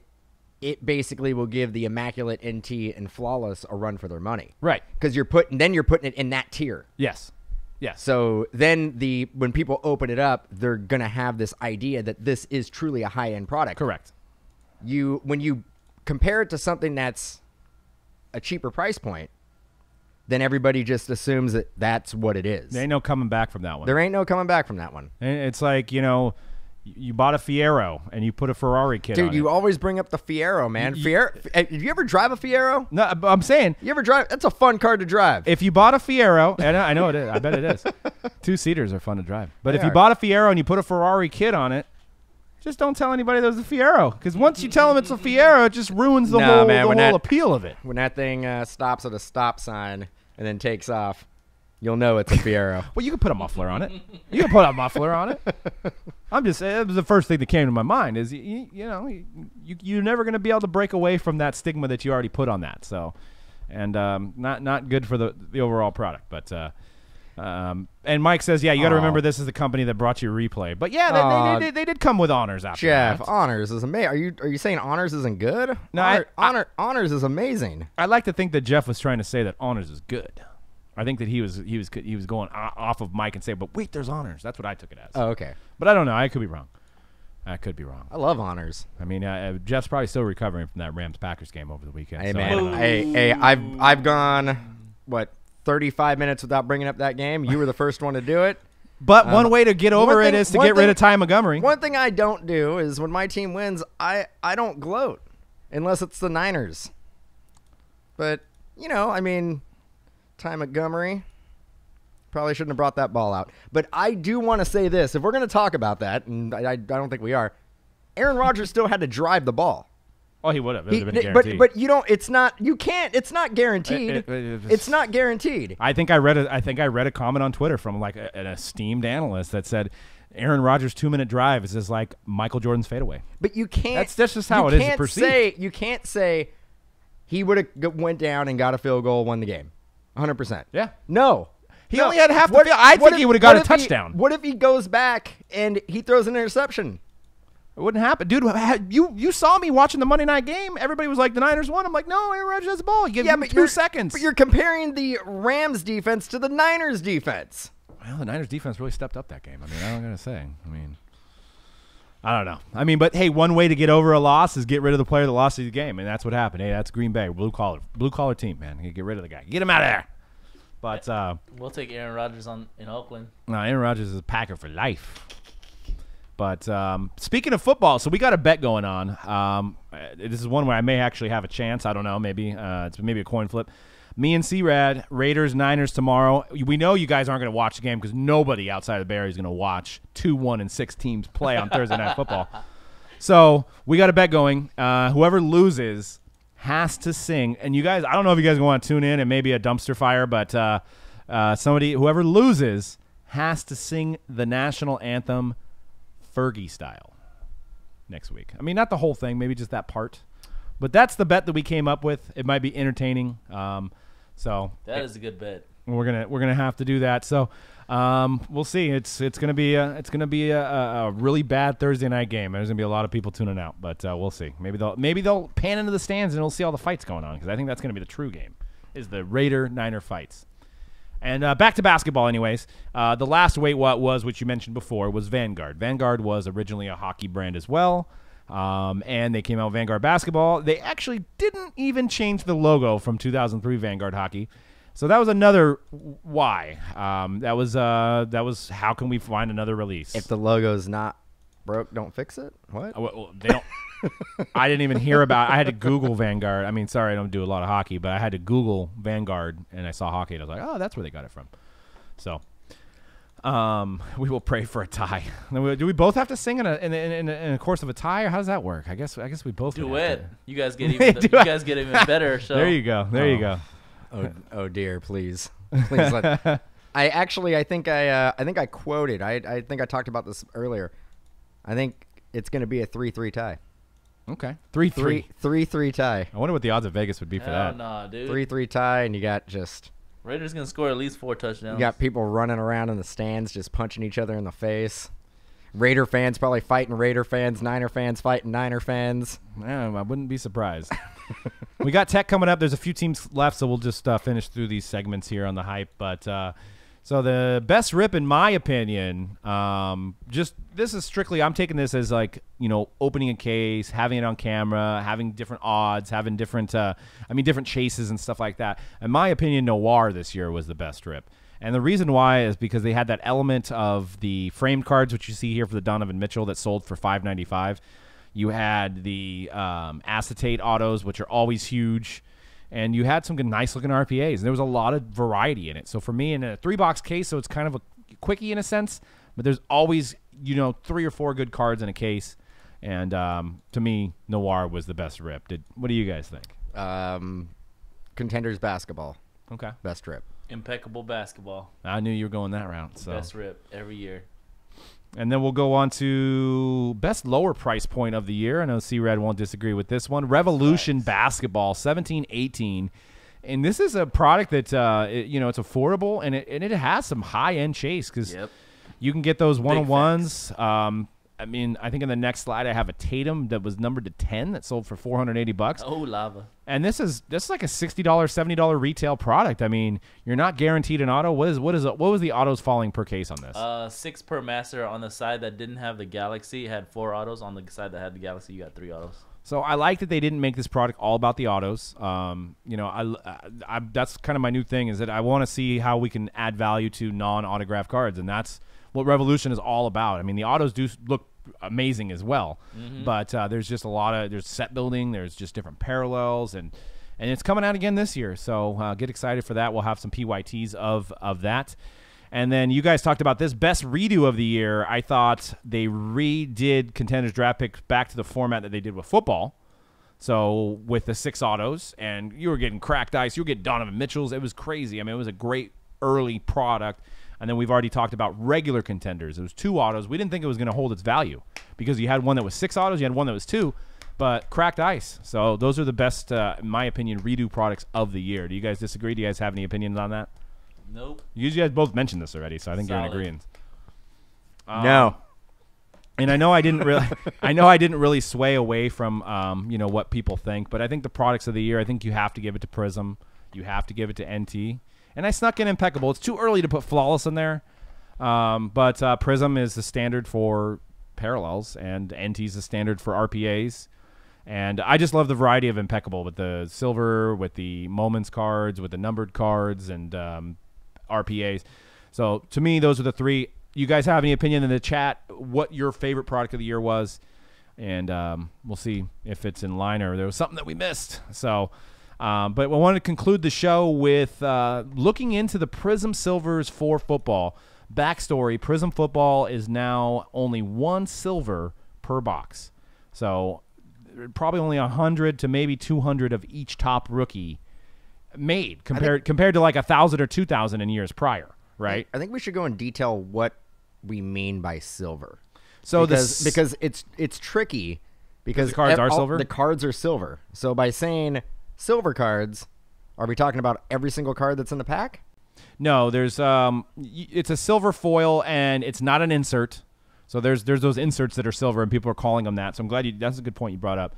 D: it basically will give the Immaculate NT and Flawless a run for their money.
C: Right.
D: Because you're putting it in that tier.
C: Yes. Yes.
D: So then when people open it up, they're going to have this idea that this is truly a high-end product.
C: Correct.
D: When you compare it to something that's a cheaper price point, then everybody just assumes that that's what it is.
C: There ain't no coming back from that one.
D: There ain't no coming back from that one.
C: And it's like, you bought a Fiero and you put a Ferrari kit on it.
D: Dude, you always bring up the Fiero, man. Did you ever drive a Fiero?
C: No, I'm saying.
D: You ever drive? That's a fun car to drive.
C: If you bought a Fiero, and I know it is. I bet it is. 2-seaters are fun to drive. But if you
D: are.
C: bought a Fiero and you put a Ferrari kit on it, just don't tell anybody there's a Fiero. Because once you tell them it's a Fiero, it just ruins the whole appeal of it.
D: When that thing stops at a stop sign and then takes off, you'll know it's a Fiero.
C: Well, you can put a muffler on it. You can put a muffler on it. I'm just saying, it was the first thing that came to my mind is, you're never going to be able to break away from that stigma that you already put on that. So, and not good for the overall product. But and Mike says, yeah, you got to remember this is the company that brought you Replay. But yeah, they did come with honors after
D: Jeff,
C: that.
D: honors is amazing. Are you saying honors isn't good?
C: No,
D: honors is amazing.
C: I like to think that Jeff was trying to say that honors is good. I think that he was going off of Mike and say, but wait, there's honors. That's what I took it as.
D: Oh, okay.
C: But I don't know. I could be wrong.
D: I love honors.
C: I mean, Jeff's probably still recovering from that Rams-Packers game over the weekend.
D: Hey,
C: so
D: man. I've gone, 35 minutes without bringing up that game. You were the first one to do it.
C: But one way to get over it is to get rid of Ty Montgomery.
D: One thing I don't do is when my team wins, I don't gloat unless it's the Niners. But, Ty Montgomery probably shouldn't have brought that ball out. But I do want to say this. If we're going to talk about that, and I don't think we are, Aaron Rodgers still had to drive the ball.
C: Oh, he would have. It would have been a guarantee.
D: But you don't. It's not. You can't. It's not guaranteed. It's not guaranteed.
C: I think I read a comment on Twitter from like an esteemed analyst that said Aaron Rodgers' 2-minute drive is like Michael Jordan's fadeaway.
D: But you can't.
C: That's just how it is perceived.
D: You can't say he would have went down and got a field goal, won the game, 100%.
C: Yeah.
D: No.
C: He only had half the field. I think he would have got a touchdown.
D: What if he goes back and he throws an interception?
C: It wouldn't happen. Dude, you saw me watching the Monday night game. Everybody was like, the Niners won. I'm like, no, Aaron Rodgers has the ball. You give him 2 seconds.
D: But you're comparing the Rams defense to the Niners defense.
C: Well, the Niners defense really stepped up that game. I mean, I don't got to say. I don't know. But hey, one way to get over a loss is get rid of the player that lost the game, and that's what happened. Hey, that's Green Bay, blue collar team, man. You get rid of the guy. Get him out of there. But
A: we'll take Aaron Rodgers in Oakland.
C: No, Aaron Rodgers is a Packer for life. But speaking of football, so we got a bet going on. This is one where I may actually have a chance. I don't know. Maybe it's maybe a coin flip. Me and C-Rad, Raiders, Niners tomorrow. We know you guys aren't going to watch the game because nobody outside of the Bay Area is going to watch 2, 1, and 6 teams play on Thursday Night Football. So we got a bet going. Whoever loses has to sing. And you guys, I don't know if you guys want to tune in and maybe a dumpster fire, but whoever loses has to sing the national anthem Fergie style next week. Not the whole thing, maybe just that part. But that's the bet that we came up with. It might be entertaining. So
A: that is a good bet.
C: We're gonna have to do that. So we'll see. It's gonna be a really bad Thursday night game. There's gonna be a lot of people tuning out, but we'll see. Maybe they'll pan into the stands and we'll see all the fights going on because I think that's gonna be the true game. Is the Raider-Niner fights. And back to basketball, anyways. The last Wait What was, which you mentioned before, was Vanguard. Vanguard was originally a hockey brand as well, and they came out with Vanguard basketball. They actually didn't even change the logo from 2003 Vanguard hockey. So that was another why. That was how can we find another release?
D: If the logo's not broke, don't fix it. What?
C: Well, they don't. I didn't even hear about. I had to Google Vanguard. I mean, sorry, I don't do a lot of hockey, but I had to Google Vanguard, and I saw hockey, and I was like, oh, that's where they got it from. So, we will pray for a tie. Do we both have to sing in a course of a tie, or how does that work? I guess we both
A: duet. You guys get even better. So
C: there you go. There you go.
D: Oh dear, please let. I think I quoted. I think I talked about this earlier. I think it's going to be a 3-3 tie.
C: Okay. 3-3.
D: 3-3 tie.
C: I wonder what the odds of Vegas would be for that.
A: Nah, dude.
D: 3-3 tie, and you got just
A: Raiders gonna score at least 4 touchdowns.
D: You got people running around in the stands just punching each other in the face. Raider fans probably fighting Raider fans. Niner fans fighting Niner fans.
C: Yeah, I wouldn't be surprised. We got tech coming up. There's a few teams left, so we'll just finish through these segments here on the hype. But so the best rip, in my opinion, just this is strictly, I'm taking this as like, opening a case, having it on camera, having different odds, having different, different chases and stuff like that. In my opinion, Noir this year was the best rip. And the reason why is because they had that element of the framed cards, which you see here for the Donovan Mitchell that sold for $5.95. You had the acetate autos, which are always huge. And you had some good, nice-looking RPAs. And there was a lot of variety in it. So for me, in a 3-box case, so it's kind of a quickie in a sense, but there's always, 3 or 4 good cards in a case. And to me, Noir was the best rip. What do you guys think?
D: Contenders basketball.
C: Okay.
D: Best rip.
A: Impeccable basketball.
C: I knew you were going that route. So.
A: Best rip every year.
C: And then we'll go on to best lower price point of the year. I know C-Red won't disagree with this one. Revolution Basketball, 17-18. And this is a product that, it's affordable, and it has some high-end chase because you can get those one-on-ones. I think in the next slide I have a Tatum that was numbered to 10 that sold for $480.
A: Oh, lava.
C: And this is like a $60, $70 retail product. I mean, you're not guaranteed an auto. What was the autos falling per case on this?
A: 6 per master. On the side that didn't have the Galaxy, it had 4 autos. On the side that had the Galaxy, you got 3 autos.
C: So I like that they didn't make this product all about the autos. That's kind of my new thing is that I want to see how we can add value to non-autographed cards, and that's what Revolution is all about. I mean, the autos do look amazing as well, but there's just there's set building, there's just different parallels, and it's coming out again this year. So get excited for that. We'll have some PYTs of that. And then you guys talked about this best redo of the year. I thought they redid Contenders draft picks back to the format that they did with football. So with the 6 autos, and you were getting cracked ice, you were getting Donovan Mitchells. It was crazy. I mean, it was a great early product. And then we've already talked about regular Contenders. It was 2 autos. We didn't think it was going to hold its value because you had one that was 6 autos, you had one that was 2, but cracked ice. So those are the best, in my opinion, redo products of the year. Do you guys disagree? Do you guys have any opinions on that?
A: Nope.
C: You guys both mentioned this already, so I think you're in agreement.
D: No.
C: And I know I didn't really sway away from what people think, but I think the products of the year, I think you have to give it to Prizm, you have to give it to NT, and I snuck in Impeccable. It's too early to put Flawless in there, but Prizm is the standard for parallels, and NT is the standard for RPAs. And I just love the variety of Impeccable with the silver, with the moments cards, with the numbered cards, and RPAs. So to me, those are the 3. You guys have any opinion in the chat what your favorite product of the year was? And we'll see if it's in line or there was something that we missed. So, but I want to conclude the show with looking into the Prizm Silvers for football. Backstory, Prizm Football is now only 1 silver per box. So probably only 100 to maybe 200 of each top rookie made compared to like 1,000 or 2,000 in years prior, right?
D: I think we should go in detail what we mean by silver.
C: So
D: because it's tricky because
C: the cards are silver.
D: The cards are silver. So by saying silver cards, are we talking about every single card that's in the pack?
C: No, there's it's a silver foil and it's not an insert. So there's those inserts that are silver and people are calling them that. So I'm glad that's a good point you brought up.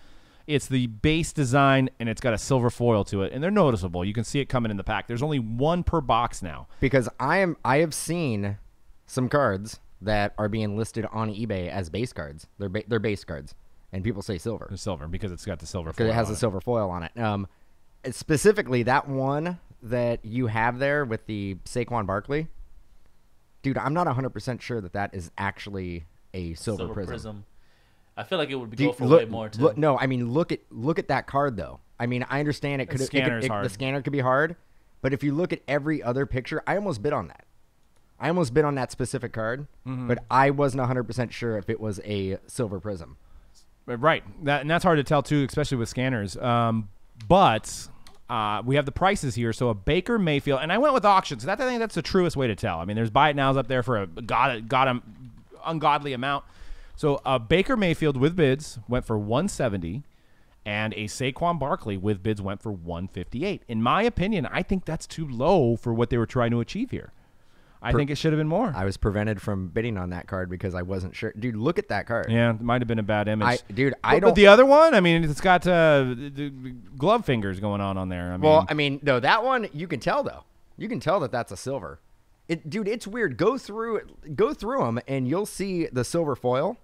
C: It's the base design, and it's got a silver foil to it, and they're noticeable. You can see it coming in the pack. There's only one per box now.
D: Because I have seen some cards that are being listed on eBay as base cards. They're base cards, and people say silver.
C: The silver, because it's got the silver foil.
D: Because it has
C: on
D: a silver foil on it. Specifically, that one that you have there with the Saquon Barkley, dude, I'm not 100% sure that is actually a silver prism.
A: I feel like it would go for way more too.
D: No, I mean look at that card though. I mean, I understand the scanner could be hard, but if you look at every other picture, I almost bid on that. I almost bid on that specific card, but I wasn't 100% sure if it was a silver prism.
C: Right, and that's hard to tell too, especially with scanners. But we have the prices here. So a Baker Mayfield, and I went with auctions. I think that's the truest way to tell. I mean, there's buy it nows up there for a ungodly amount. So a Baker Mayfield with bids went for $170, and a Saquon Barkley with bids went for $158. In my opinion, I think that's too low for what they were trying to achieve here. I think it should have been more.
D: I was prevented from bidding on that card because I wasn't sure. Dude, look at that card.
C: Yeah, it might have been a bad image.
D: But
C: the other one, I mean, it's got the glove fingers going on there.
D: No, that one you can tell though. You can tell that that's a silver. Dude, it's weird. Go through them, and you'll see the silver foil.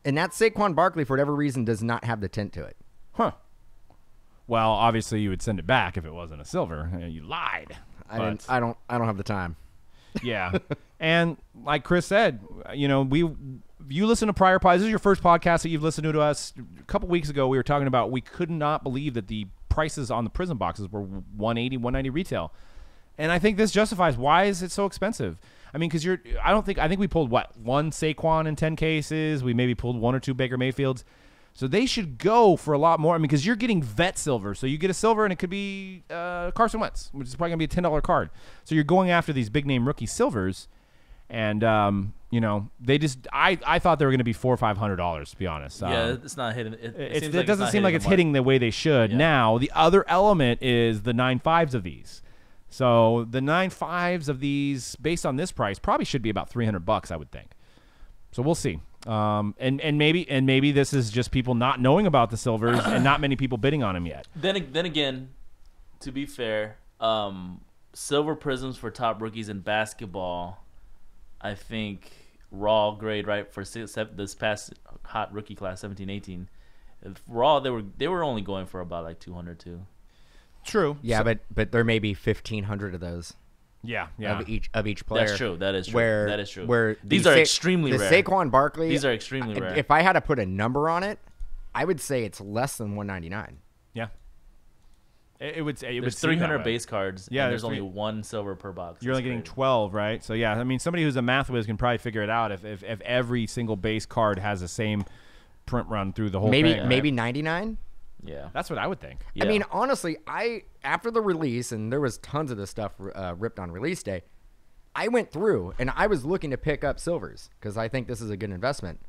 D: And that Saquon Barkley, for whatever reason, does not have the tint to it.
C: Huh. Well, obviously, you would send it back if it wasn't a silver. You lied.
D: I don't have the time.
C: Yeah. And like Chris said, you listen to prior podcasts. This is your first podcast that you've listened to us. A couple weeks ago, we were talking about we could not believe that the prices on the Prizm boxes were $180, $190 retail. And I think this justifies why is it so expensive. I mean, because I think we pulled one Saquon in 10 cases. We maybe pulled one or two Baker Mayfields. So they should go for a lot more. I mean, because you're getting vet silver. So you get a silver, and it could be Carson Wentz, which is probably going to be a $10 card. So you're going after these big-name rookie silvers. And, they just – I thought they were going to be $400 or $500, to be honest.
A: Yeah, it's not hitting –
C: it doesn't seem like it's hitting the way they should. Yeah. Now, the other element is the 9.5s of these. So the 9.5s of these, based on this price, probably should be about $300, I would think. So we'll see. And maybe this is just people not knowing about the silvers and not many people bidding on them yet.
A: Then again, to be fair, silver prisms for top rookies in basketball, I think raw grade right for this past hot rookie class 17-18. Raw they were only going for about like 200 too.
C: True.
D: Yeah, but there may be 1,500 of those.
C: Yeah.
D: Of each player.
A: That's true. That is true.
D: Where
A: these are extremely rare.
D: The Saquon Barkley.
A: These are extremely rare.
D: If I had to put a number on it, I would say it's less than 199.
C: Yeah. It would
A: 300 base cards. Yeah. And there's only one silver per box.
C: You're only getting 12, right? So yeah, I mean, somebody who's a math whiz can probably figure it out if every single base card has the same print run through the whole thing.
D: Maybe 99.
C: Yeah, that's what I would think.
D: Yeah. I mean, honestly, after the release, and there was tons of this stuff ripped on release day, I went through and I was looking to pick up silvers because I think this is a good investment.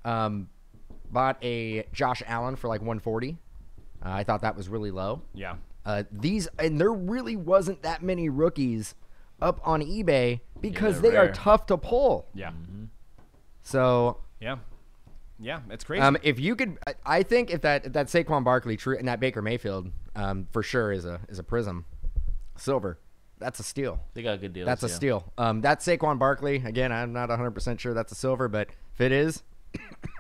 D: Bought a Josh Allen for like 140. I thought that was really low.
C: Yeah.
D: And there really wasn't that many rookies up on eBay because they
A: rare.
D: are tough to pull.
C: Yeah.
A: Mm-hmm.
C: So. Yeah, it's crazy.
D: If you could, I think if that Saquon Barkley and that Baker Mayfield, for sure is a Prism silver. That's a steal.
A: They got good deals.
D: That's a steal. That Saquon Barkley, again, I'm not 100% sure that's a silver, but if it is,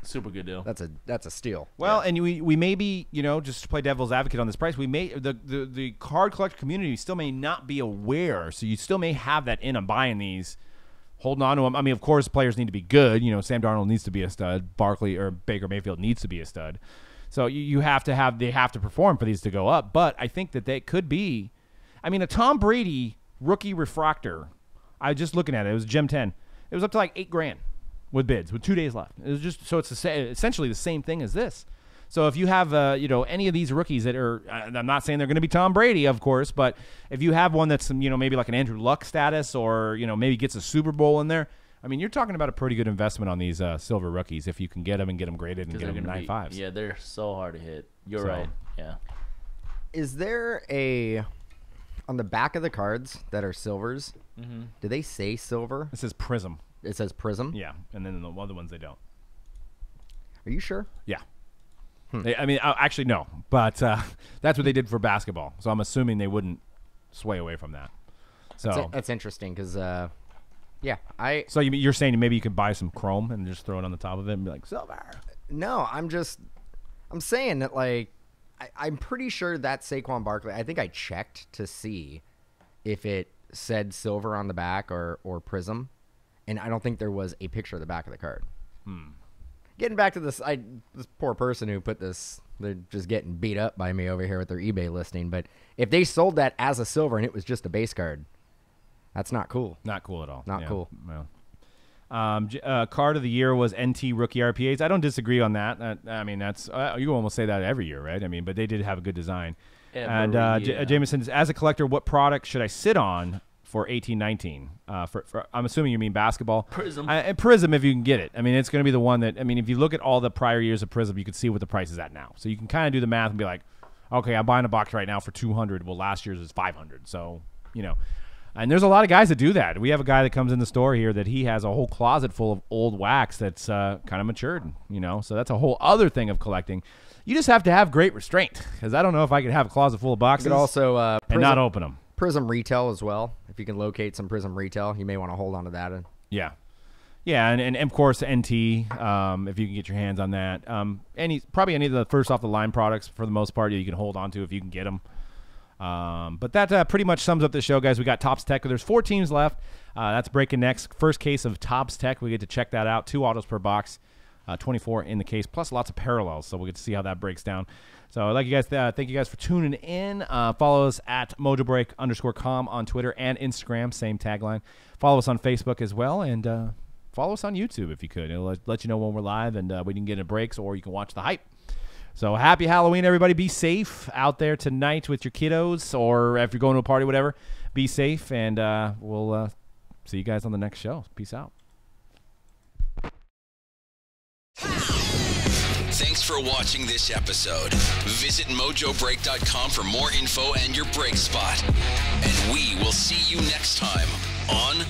A: super good deal.
D: That's a steal.
C: Well, and we may be, just to play devil's advocate on this price, we may the card collector community still may not be aware, so you still may have that in on buying these. Holding on to them. I mean, of course, players need to be good. Sam Darnold needs to be a stud. Barkley or Baker Mayfield needs to be a stud. So they have to perform for these to go up. But I think that they could be. I mean, a Tom Brady rookie refractor. I was just looking at it. It was Gem 10. It was up to like $8,000 with bids with 2 days left. It was just so it's essentially the same thing as this. So if you have, any of these rookies that are, I'm not saying they're going to be Tom Brady, of course, but if you have one that's, maybe like an Andrew Luck status or, maybe gets a Super Bowl in there, I mean, you're talking about a pretty good investment on these silver rookies if you can get them and get them graded and get them 9.5s.
A: Yeah, they're so hard to hit. You're right. Yeah.
D: Is there on the back of the cards that are silvers, do they say silver?
C: It says Prizm.
D: It says Prizm?
C: Yeah, and then the other ones they don't.
D: Are you sure?
C: Yeah. I mean, actually, no. But that's what they did for basketball. So I'm assuming they wouldn't sway away from that. So
D: That's interesting because,
C: So you're saying maybe you could buy some chrome and just throw it on the top of it and be like, silver.
D: No, I'm saying that, like, I'm pretty sure that Saquon Barkley, I think I checked to see if it said silver on the back or Prizm, and I don't think there was a picture of the back of the card. Getting back to this, this poor person who put this, they're just getting beat up by me over here with their eBay listing, but if they sold that as a silver and it was just a base card, that's not cool.
C: Not cool at all.
D: Not cool.
C: Well. Card of the year was NT rookie RPAs. I don't disagree on that. I mean, that's you almost say that every year, right? I mean, but they did have a good design. And Jameson, as a collector, what product should I sit on for 18-19? I'm assuming you mean basketball.
A: Prizm.
C: And Prizm, if you can get it. I mean, it's going to be the one that, I mean, if you look at all the prior years of Prizm, you can see what the price is at now. So you can kind of do the math and be like, okay, I'm buying a box right now for $200. Well, last year's is $500. So, you know. And there's a lot of guys that do that. We have a guy that comes in the store here that he has a whole closet full of old wax that's kind of matured, you know. So that's a whole other thing of collecting. You just have to have great restraint, because I don't know if I could have a closet full of boxes
D: You could also
C: and not open them.
D: Prizm retail as well. If you can locate some Prizm retail, you may want to hold on to that.
C: Yeah. Yeah, and of course NT, if you can get your hands on that. Probably any of the first off the line products for the most part you can hold on to if you can get them. But that pretty much sums up the show, guys. We got Topps Tech. There's 4 teams left. That's breaking next. First case of Topps Tech. We get to check that out. 2 autos per box, 24 in the case, plus lots of parallels. So we'll get to see how that breaks down. So I'd like you guys, thank you guys for tuning in. Follow us at MojoBreak_com on Twitter and Instagram. Same tagline. Follow us on Facebook as well, and follow us on YouTube if you could. It'll let you know when we're live and when you can get in breaks, or you can watch the hype. So happy Halloween, everybody. Be safe out there tonight with your kiddos, or if you're going to a party, whatever. Be safe, and we'll see you guys on the next show. Peace out.
B: Thanks for watching this episode. Visit MojoBreak.com for more info and your break spot. And we will see you next time on